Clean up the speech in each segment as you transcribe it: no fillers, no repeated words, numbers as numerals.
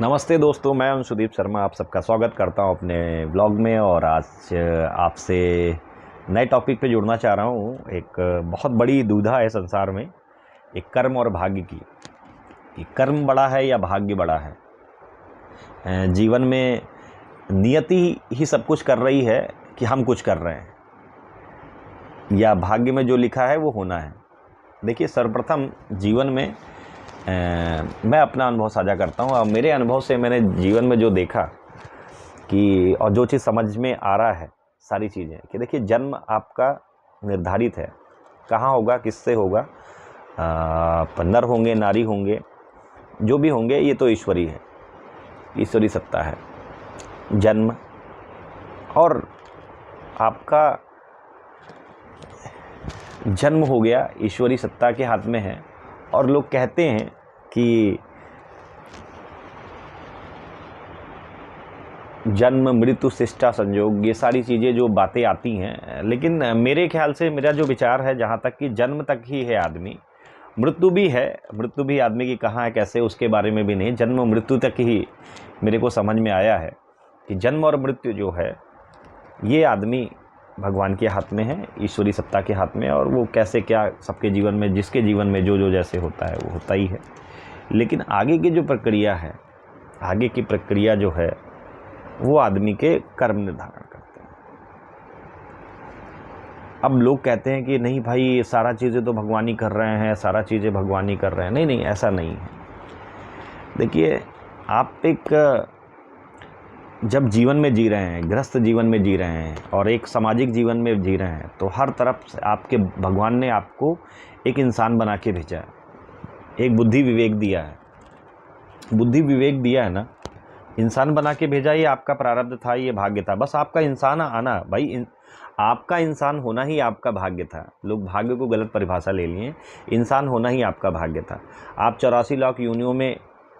नमस्ते दोस्तों, मैं हूं सुदीप शर्मा। आप सबका स्वागत करता हूं अपने व्लॉग में। और आज आपसे नए टॉपिक पे जुड़ना चाह रहा हूं। एक बहुत बड़ी दुविधा है संसार में, एक कर्म और भाग्य की। कि कर्म बड़ा है या भाग्य बड़ा है। जीवन में नियति ही सब कुछ कर रही है कि हम कुछ कर रहे हैं, या भाग्य में जो लिखा है वो होना है। देखिए, सर्वप्रथम जीवन में मैं अपना अनुभव साझा करता हूँ। और मेरे अनुभव से मैंने जीवन में जो देखा कि और जो चीज़ समझ में आ रहा है, सारी चीज़ें कि देखिए, जन्म आपका निर्धारित है। कहाँ होगा, किससे होगा, नर होंगे, नारी होंगे, जो भी होंगे, ये तो ईश्वरी है, ईश्वरी सत्ता है। जन्म और आपका जन्म हो गया, ईश्वरी सत्ता के हाथ में है। और लोग कहते हैं कि जन्म, मृत्यु, शिष्टा, संयोग, ये सारी चीज़ें जो बातें आती हैं, लेकिन मेरे ख्याल से, मेरा जो विचार है जहाँ तक कि जन्म तक ही है आदमी, मृत्यु भी है। मृत्यु भी आदमी की कहाँ है, कैसे, उसके बारे में भी नहीं, जन्म मृत्यु तक ही मेरे को समझ में आया है कि जन्म और मृत्यु जो है, ये आदमी भगवान के हाथ में है, ईश्वरी सत्ता के हाथ में। और वो कैसे क्या सबके जीवन में, जिसके जीवन में जो जो जैसे होता है वो होता ही है। लेकिन आगे की जो प्रक्रिया है, आगे की प्रक्रिया जो है, वो आदमी के कर्म निर्धारण करते हैं। अब लोग कहते हैं कि नहीं भाई, ये सारा चीज़ें तो भगवान ही कर रहे हैं, सारा चीज़ें भगवान ही कर रहे हैं। नहीं नहीं, ऐसा नहीं है। देखिए, आप एक जब जीवन में जी रहे हैं, गृहस्थ जीवन में जी रहे हैं और एक सामाजिक जीवन में जी रहे हैं, तो हर तरफ से आपके भगवान ने आपको एक इंसान बना के भेजा है, एक बुद्धि विवेक दिया है। बुद्धि विवेक दिया है ना, इंसान बना के भेजा। ये आपका प्रारब्ध था, ये भाग्य था। बस आपका इंसान आना भाई, आपका इंसान होना ही आपका भाग्य था। लोग भाग्य को गलत परिभाषा ले लिए। इंसान होना ही आपका भाग्य था। आप 84 लाख योनियों में,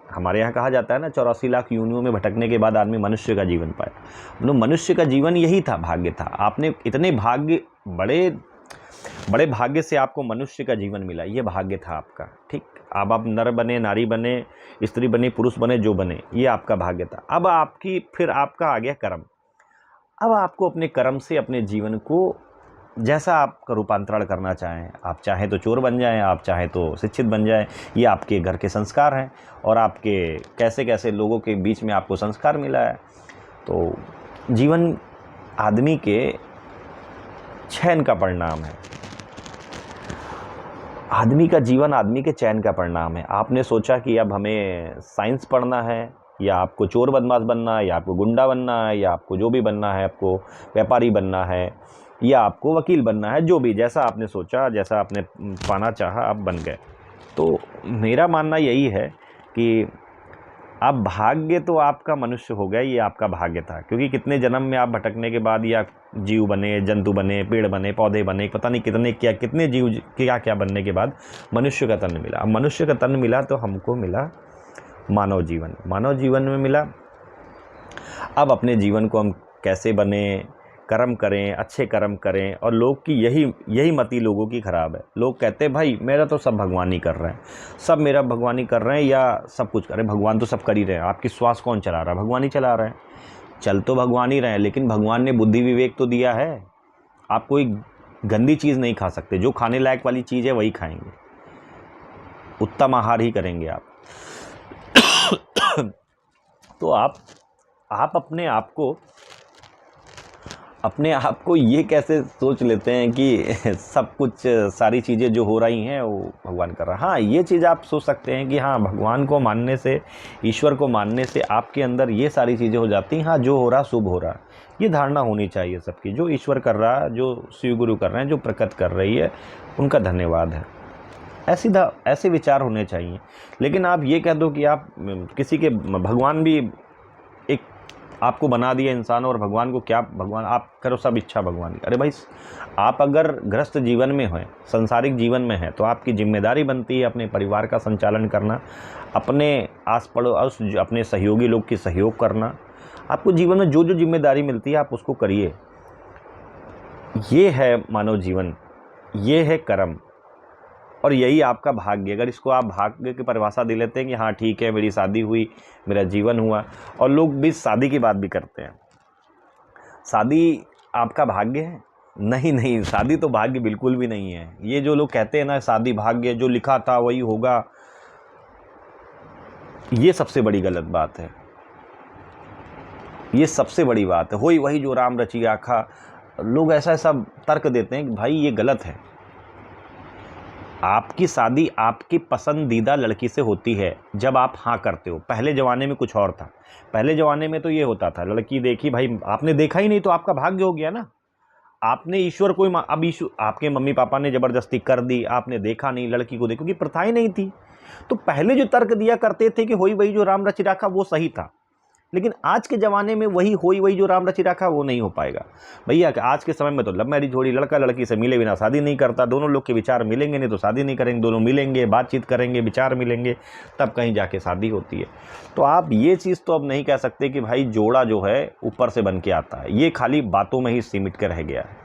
हमारे यहाँ कहा जाता है ना, 84 लाख योनियों में भटकने के बाद आदमी मनुष्य का जीवन पाया। मतलब मनुष्य का जीवन यही था, भाग्य था। आपने इतने भाग्य, बड़े बड़े भाग्य से आपको मनुष्य का जीवन मिला, ये भाग्य था आपका। ठीक, अब आप नर बने, नारी बने, स्त्री बने, पुरुष बने, जो बने, ये आपका भाग्य था। अब फिर आपका आ गया कर्म। अब आपको अपने कर्म से अपने जीवन को जैसा आपका रूपांतरण करना चाहें, आप चाहें तो चोर बन जाएं, आप चाहें तो शिक्षित बन जाएं, ये आपके घर के संस्कार हैं। और आपके कैसे कैसे लोगों के बीच में आपको संस्कार मिला है। तो जीवन आदमी के चयन का परिणाम है। आदमी का जीवन आदमी के चयन का परिणाम है। आपने सोचा कि अब हमें साइंस पढ़ना है, या आपको चोर बदमाश बनना है, या आपको गुंडा बनना है, या आपको जो भी बनना है, आपको व्यापारी बनना है, या आपको वकील बनना है, जो भी, जैसा आपने सोचा, जैसा आपने पाना चाहा, आप बन गए। तो मेरा मानना यही है कि अब भाग्य तो आपका मनुष्य हो गया, ये आपका भाग्य था। क्योंकि कितने जन्म में आप भटकने के बाद, या जीव बने, जंतु बने, पेड़ बने, पौधे बने, पता नहीं कितने क्या, कितने जीव क्या क्या बनने के बाद मनुष्य का तन मिला। अब मनुष्य का तन मिला तो हमको मिला मानव जीवन। मानव जीवन में मिला। अब अपने जीवन को हम कैसे बने, कर्म करें, अच्छे कर्म करें। और लोग की यही मति लोगों की ख़राब है। लोग कहते हैं भाई, मेरा तो सब भगवान ही कर रहे हैं, सब मेरा भगवान ही कर रहे हैं, या सब कुछ करें, भगवान तो सब कर ही रहे हैं। आपकी श्वास कौन चला रहा है? भगवान ही चला रहे हैं। चल तो भगवान ही रहे हैं, लेकिन भगवान ने बुद्धि विवेक तो दिया है। आप कोई गंदी चीज़ नहीं खा सकते। जो खाने लायक वाली चीज़ है वही खाएंगे, उत्तम आहार ही करेंगे आप। तो आप अपने आप को ये कैसे सोच लेते हैं कि सब कुछ, सारी चीज़ें जो हो रही हैं वो भगवान कर रहा है। हाँ, ये चीज़ आप सोच सकते हैं कि हाँ, भगवान को मानने से, ईश्वर को मानने से आपके अंदर ये सारी चीज़ें हो जाती हैं। हाँ, जो हो रहा शुभ हो रहा, ये धारणा होनी चाहिए सबकी। जो ईश्वर कर रहा, जो शिव गुरु कर रहे हैं, जो प्रकृति कर रही है, उनका धन्यवाद है। ऐसे विचार होने चाहिए। लेकिन आप ये कह दो कि आप किसी के, भगवान भी एक आपको बना दिया इंसान, और भगवान को क्या, भगवान आप करो सब इच्छा भगवान की। अरे भाई, आप अगर गृहस्थ जीवन में हैं, संसारिक जीवन में हैं, तो आपकी जिम्मेदारी बनती है अपने परिवार का संचालन करना, अपने आस पड़ोस, अपने सहयोगी लोग की सहयोग करना। आपको जीवन में जो जो जिम्मेदारी मिलती है, आप उसको करिए। ये है मानव जीवन, ये है कर्म। और यही आपका भाग्य। अगर इसको आप भाग्य की परिभाषा दे लेते हैं कि हाँ ठीक है, मेरी शादी हुई, मेरा जीवन हुआ, और लोग भी शादी की बात भी करते हैं, शादी आपका भाग्य है? नहीं नहीं, शादी तो भाग्य बिल्कुल भी नहीं है। ये जो लोग कहते हैं ना शादी भाग्य, जो लिखा था वही होगा, ये सबसे बड़ी गलत बात है। ये सबसे बड़ी बात है, होई वही जो राम रची आखा। लोग ऐसा ऐसा तर्क देते हैं कि भाई ये गलत है। आपकी शादी आपकी पसंदीदा लड़की से होती है जब आप हाँ करते हो। पहले ज़माने में कुछ और था। पहले ज़माने में तो ये होता था, लड़की देखी, भाई आपने देखा ही नहीं तो आपका भाग्य हो गया ना। आपने ईश्वर कोई, अब ईश्वर आपके मम्मी पापा ने ज़बरदस्ती कर दी, आपने देखा नहीं लड़की को, देखो कि प्रथाएं नहीं थी। तो पहले जो तर्क दिया करते थे कि होई वही जो राम रचि राखा, वो सही था। लेकिन आज के ज़माने में वही होई वही जो राम रचि राखा वो नहीं हो पाएगा भैया। आज के समय में तो लव मैरिज हो रही, लड़का लड़की से मिले बिना शादी नहीं करता। दोनों लोग के विचार मिलेंगे नहीं तो शादी नहीं करेंगे, दोनों मिलेंगे, बातचीत करेंगे, विचार मिलेंगे, तब कहीं जाके शादी होती है। तो आप ये चीज़ तो अब नहीं कह सकते कि भाई जोड़ा जो है ऊपर से बन के आता है। ये खाली बातों में ही सीमित कर रह गया है।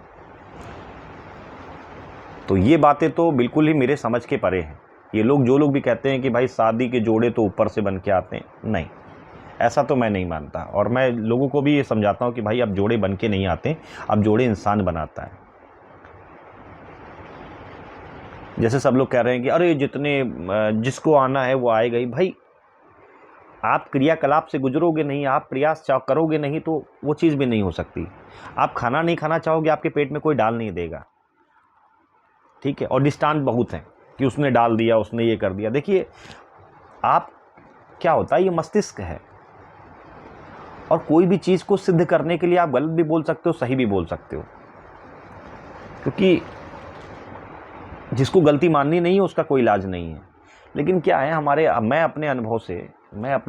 तो ये बातें तो बिल्कुल ही मेरे समझ के परे हैं। ये लोग, जो लोग भी कहते हैं कि भाई शादी के जोड़े तो ऊपर से बन के आते हैं, नहीं, ऐसा तो मैं नहीं मानता। और मैं लोगों को भी ये समझाता हूँ कि भाई अब जोड़े बन के नहीं आते, अब जोड़े इंसान बनाता है। जैसे सब लोग कह रहे हैं कि अरे जिसको आना है वो आएगा ही। भाई आप क्रियाकलाप से गुजरोगे नहीं, आप प्रयास करोगे नहीं तो वो चीज़ भी नहीं हो सकती। आप खाना नहीं खाना चाहोगे, आपके पेट में कोई डाल नहीं देगा, ठीक है। और दृष्टांत बहुत हैं कि उसने डाल दिया, उसने ये कर दिया। देखिए आप, क्या होता है, ये मस्तिष्क है, और कोई भी चीज़ को सिद्ध करने के लिए आप गलत भी बोल सकते हो, सही भी बोल सकते हो, क्योंकि जिसको गलती माननी नहीं है उसका कोई इलाज नहीं है। लेकिन क्या है, मैं अपने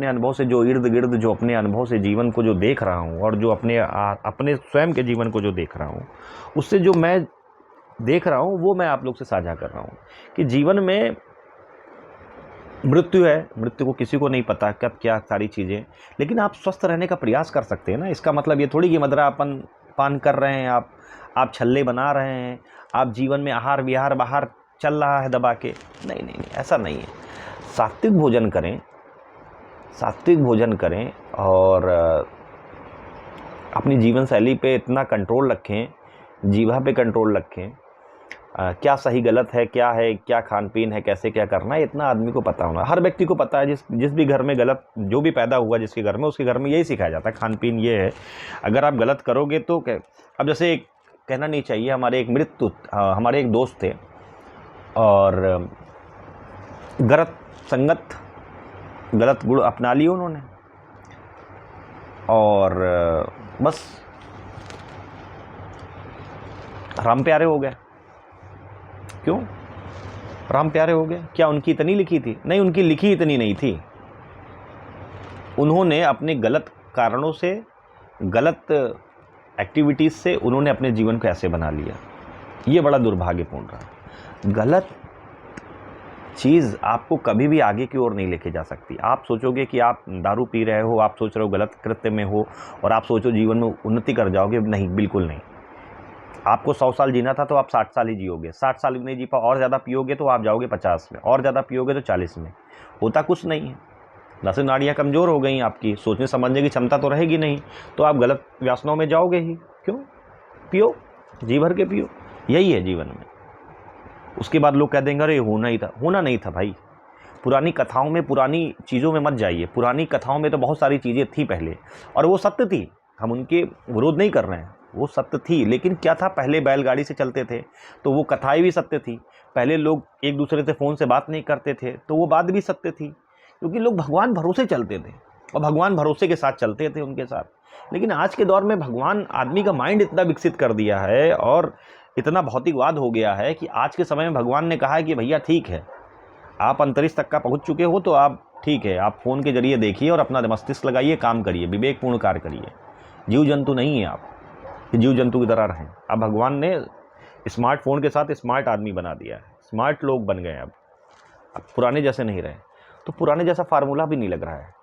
अनुभव से जो इर्द गिर्द, जो अपने अनुभव से जीवन को जो देख रहा हूँ, और जो अपने स्वयं के जीवन को जो देख रहा हूँ, उससे जो मैं देख रहा हूँ वो मैं आप लोग से साझा कर रहा हूँ कि जीवन में मृत्यु है, मृत्यु को किसी को नहीं पता कब क्या सारी चीज़ें। लेकिन आप स्वस्थ रहने का प्रयास कर सकते हैं ना। इसका मतलब ये थोड़ी कि मदरा पान कर रहे हैं आप छल्ले बना रहे हैं, आप जीवन में आहार विहार बाहर चल रहा है दबा के। नहीं नहीं नहीं, ऐसा नहीं है। सात्विक भोजन करें, सात्विक भोजन करें, और अपनी जीवन शैली पे इतना कंट्रोल रखें, जीवा पे कंट्रोल रखें। क्या सही गलत है, क्या खान पीन है, कैसे क्या करना है, इतना आदमी को पता होना। हर व्यक्ति को पता है, जिस भी घर में गलत, जो भी पैदा हुआ जिसके घर में, उसके घर में यही सिखाया जाता है, खान पीन ये है। अगर आप गलत करोगे तो अब जैसे कहना नहीं चाहिए, हमारे एक दोस्त थे, और गलत संगत, गलत गुण अपना लिए उन्होंने, और बस राम प्यारे हो गए। क्यों राम प्यारे हो गए? क्या उनकी इतनी लिखी थी? नहीं, उनकी लिखी इतनी नहीं थी। उन्होंने अपने गलत कारणों से, गलत एक्टिविटीज़ से उन्होंने अपने जीवन को ऐसे बना लिया। ये बड़ा दुर्भाग्यपूर्ण रहा। गलत चीज़ आपको कभी भी आगे की ओर नहीं लेके जा सकती। आप सोचोगे कि आप दारू पी रहे हो, आप सोच रहे हो गलत कृत्य में हो, और आप सोचो जीवन में उन्नति कर जाओगे, नहीं, बिल्कुल नहीं। आपको 100 साल जीना था तो आप 60 साल ही जियोगे। 60 साल भी नहीं जी पाओ, और ज़्यादा पियोगे तो आप जाओगे 50 में, और ज़्यादा पियोगे तो 40 में। होता कुछ नहीं है। नसें नाड़ियाँ कमज़ोर हो गई, आपकी सोचने समझने की क्षमता तो रहेगी नहीं, तो आप गलत व्यसनों में जाओगे ही। क्यों? पियो, जी भर के पियो, यही है जीवन में। उसके बाद लोग कह देंगे अरे होना ही था। होना नहीं था भाई। पुरानी कथाओं में, पुरानी चीज़ों में मत जाइए। पुरानी कथाओं में तो बहुत सारी चीज़ें थी पहले, और वो सत्य थी। हम उनके विरोध नहीं कर रहे हैं, वो सत्य थी। लेकिन क्या था, पहले बैलगाड़ी से चलते थे तो वो कथाएं भी सत्य थी। पहले लोग एक दूसरे से फ़ोन से बात नहीं करते थे तो वो बात भी सत्य थी, क्योंकि लोग भगवान भरोसे चलते थे, और भगवान भरोसे के साथ चलते थे उनके साथ। लेकिन आज के दौर में भगवान आदमी का माइंड इतना विकसित कर दिया है, और इतना भौतिकवाद हो गया है, कि आज के समय में भगवान ने कहा है कि भैया ठीक है, आप अंतरिक्ष तक का पहुँच चुके हो तो आप ठीक है, आप फ़ोन के जरिए देखिए और अपना मस्तिष्क लगाइए, काम करिए, विवेकपूर्ण कार्य करिए। जीव जंतु नहीं है आप, जीव जंतु की तरह रहें। अब भगवान ने स्मार्टफोन के साथ स्मार्ट आदमी बना दिया है, स्मार्ट लोग बन गए हैं अब पुराने जैसे नहीं रहे। तो पुराने जैसा फार्मूला भी नहीं लग रहा है।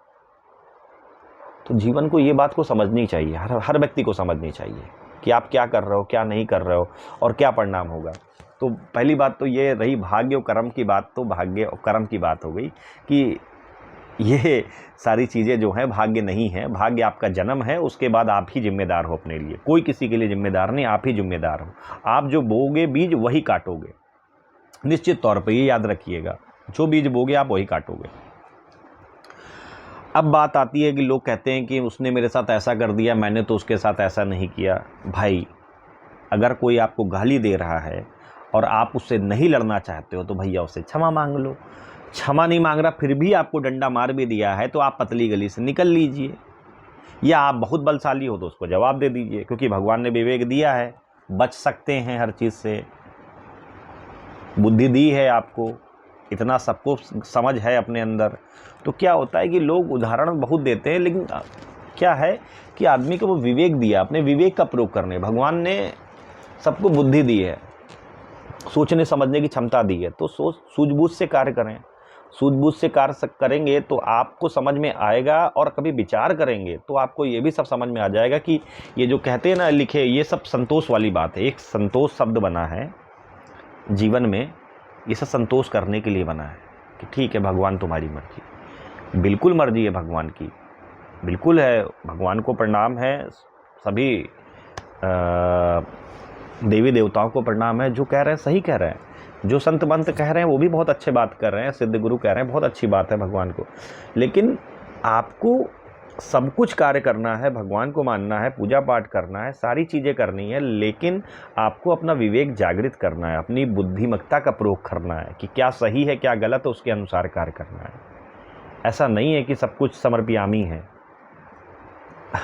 तो जीवन को ये बात को समझनी चाहिए, हर व्यक्ति को समझनी चाहिए कि आप क्या कर रहे हो, क्या नहीं कर रहे हो, और क्या परिणाम होगा। तो पहली बात तो ये रही भाग्य और कर्म की बात, तो भाग्य और कर्म की बात हो गई कि ये सारी चीज़ें जो हैं भाग्य नहीं है। भाग्य आपका जन्म है, उसके बाद आप ही जिम्मेदार हो अपने लिए, कोई किसी के लिए जिम्मेदार नहीं, आप ही जिम्मेदार हो। आप जो बोओगे बीज वही काटोगे, निश्चित तौर पे ये याद रखिएगा, जो बीज बोगे आप वही काटोगे। अब बात आती है कि लोग कहते हैं कि उसने मेरे साथ ऐसा कर दिया, मैंने तो उसके साथ ऐसा नहीं किया। भाई, अगर कोई आपको गाली दे रहा है और आप उससे नहीं लड़ना चाहते हो तो भैया उससे क्षमा मांग लो। क्षमा नहीं मांग रहा फिर भी आपको डंडा मार भी दिया है तो आप पतली गली से निकल लीजिए, या आप बहुत बलशाली हो तो उसको जवाब दे दीजिए, क्योंकि भगवान ने विवेक दिया है, बच सकते हैं हर चीज़ से, बुद्धि दी है आपको, इतना सबको समझ है अपने अंदर। तो क्या होता है कि लोग उदाहरण बहुत देते हैं, लेकिन क्या है कि आदमी को वो विवेक दिया, अपने विवेक का प्रयोग करने, भगवान ने सबको बुद्धि दी है, सोचने समझने की क्षमता दी है, तो सूझबूझ से कार्य करें। सूझबूझ से कार्य करेंगे तो आपको समझ में आएगा, और कभी विचार करेंगे तो आपको ये भी सब समझ में आ जाएगा कि ये जो कहते हैं ना लिखे, ये सब संतोष वाली बात है। एक संतोष शब्द बना है जीवन में, ये सब संतोष करने के लिए बना है कि ठीक है भगवान तुम्हारी मर्जी, बिल्कुल मर्जी है भगवान की, बिल्कुल है, भगवान को प्रणाम है, सभी देवी देवताओं को प्रणाम है, जो कह रहे हैं सही कह रहे हैं, जो संत मंत कह रहे हैं वो भी बहुत अच्छे बात कर रहे हैं, सिद्ध गुरु कह रहे हैं बहुत अच्छी बात है भगवान को। लेकिन आपको सब कुछ कार्य करना है, भगवान को मानना है, पूजा पाठ करना है, सारी चीज़ें करनी है, लेकिन आपको अपना विवेक जागृत करना है, अपनी बुद्धिमत्ता का प्रयोग करना है कि क्या सही है क्या गलत है, उसके अनुसार कार्य करना है। ऐसा नहीं है कि सब कुछ समर्पयामी है,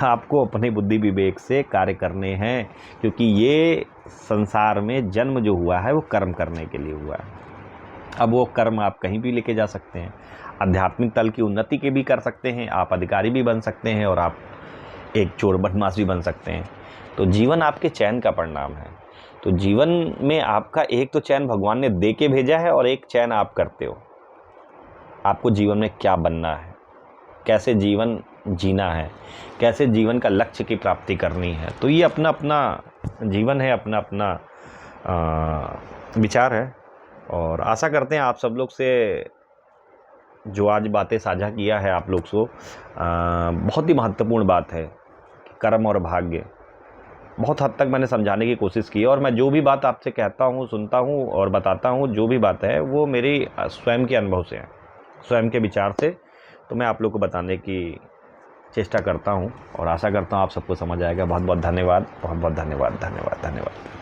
आपको अपने बुद्धि विवेक से कार्य करने हैं, क्योंकि ये संसार में जन्म जो हुआ है वो कर्म करने के लिए हुआ है। अब वो कर्म आप कहीं भी लेके जा सकते हैं, आध्यात्मिक तल की उन्नति के भी कर सकते हैं, आप अधिकारी भी बन सकते हैं, और आप एक चोर बदमाश भी बन सकते हैं। तो जीवन आपके चयन का परिणाम है। तो जीवन में आपका एक तो चयन भगवान ने दे के भेजा है, और एक चयन आप करते हो, आपको जीवन में क्या बनना है, कैसे जीवन जीना है, कैसे जीवन का लक्ष्य की प्राप्ति करनी है। तो ये अपना अपना जीवन है, अपना अपना विचार है, और आशा करते हैं आप सब लोग से जो आज बातें साझा किया है आप लोग को बहुत ही महत्वपूर्ण बात है। कर्म और भाग्य बहुत हद तक मैंने समझाने की कोशिश की है, और मैं जो भी बात आपसे कहता हूँ, सुनता हूँ और बताता हूँ, जो भी बात है वो मेरी स्वयं के अनुभव से है, स्वयं के विचार से, तो मैं आप लोग को बताने की चेष्टा करता हूँ, और आशा करता हूँ आप सबको समझ आएगा। बहुत बहुत धन्यवाद, बहुत बहुत धन्यवाद, धन्यवाद, धन्यवाद।